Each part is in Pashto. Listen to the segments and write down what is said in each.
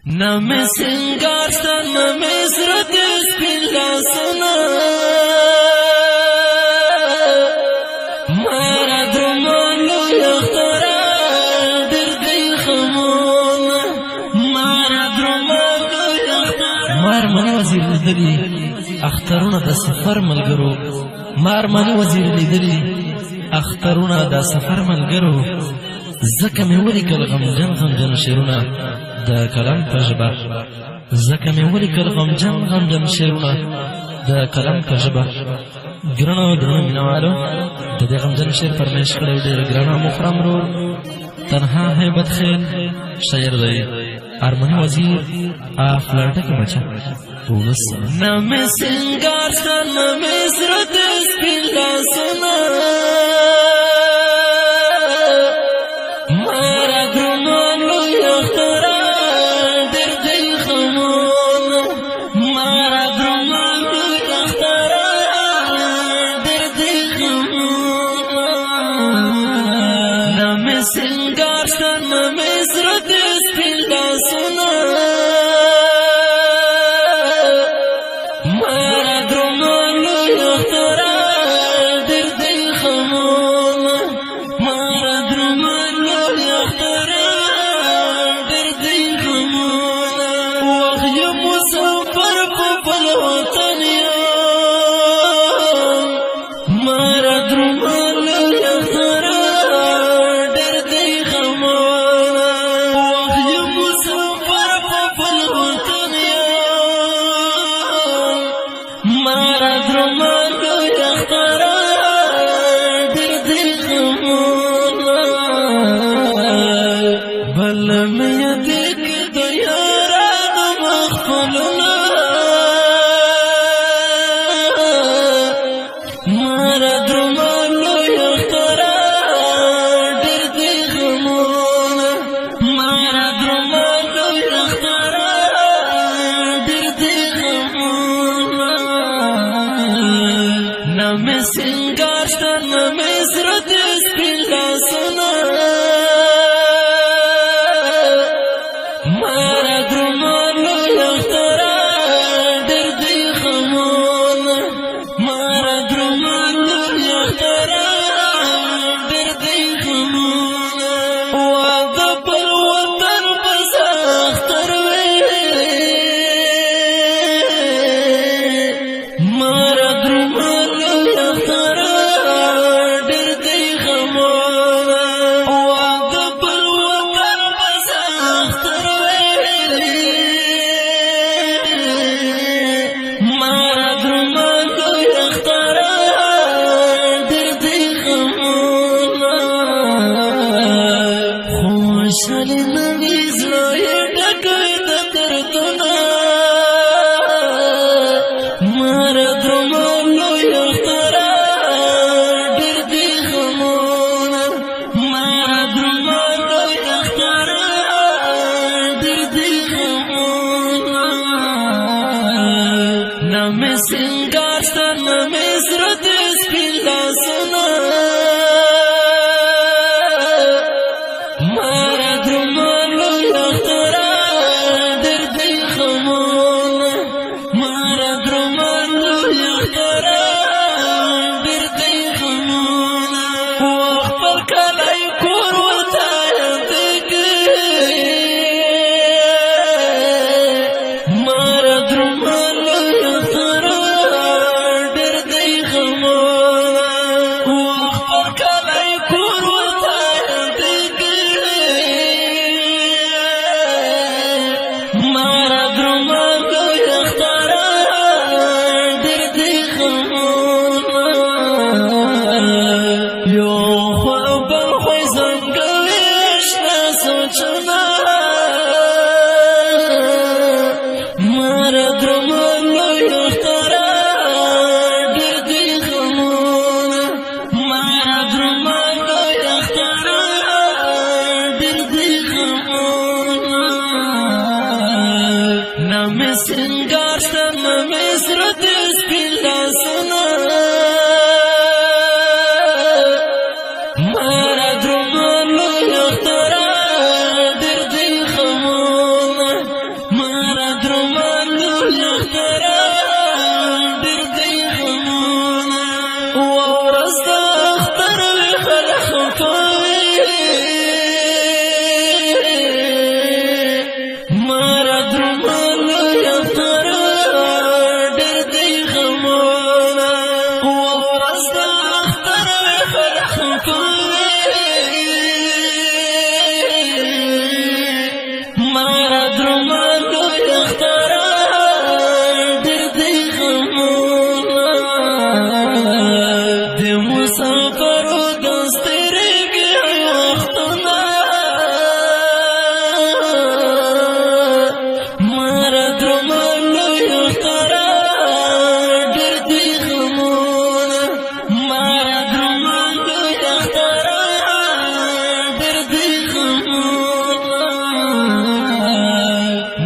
نمی سنگار ستا نمی زرد سپین لاسنا مارا درمان لوی اخترا دردی خمون مارا درمان لوی اخترا مار منی وزیر لیدلی اخترون دا سفر ملگرو مار منی وزیر لیدلی اخترون دا سفر ملگرو زکه می ولیکل غمجن شعرونه د کلام په ژبه زکه می ولیکل غمجن شعرونه د کلام په ژبه ګرانو مینوالو د دې غمجن شعر فرمایش کړی ډېر ګرانو محترم ورور تنها هیبت خیل شاعر دی ارمنی وزیر افلاټه کې بچا پولیس نامه سنگار سن نامه سرت سپین لاسونه سنگار سن مزرد سپین لاسونه مارا درمان لوی اخترا دردی خمونه مارا درمان لوی اخترا دردی خمونه وغی مسافر پپل وطن یم مارا درمان لوی اخترا نمی سنگار ستا نمی زرد سپین لاسونه مارا درمان لوی اخترا دردی خمونه مارا درمان لوی اخترا دردی خمونه وعده پر وطن بس اختر وی مارا درمان شالی نویز لوی ڈکوی دا دردنا مارا درمان لوی اخترا دردی خمونا مارا درمان لوی اخترا دردی خمونا نمی سنگار ستا نمی زرد سپین لاسونا سنگار ستا نمی زرد سپین لاسونه مارا درمان لوی اخترا دردی خمونه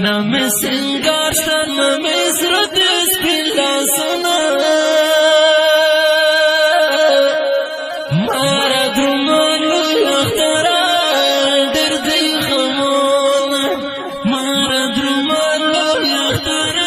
نمی سنگارشتن نمی سردس پیلا سنا مارا درمان لخترا در دی خمون مارا درمان لخترا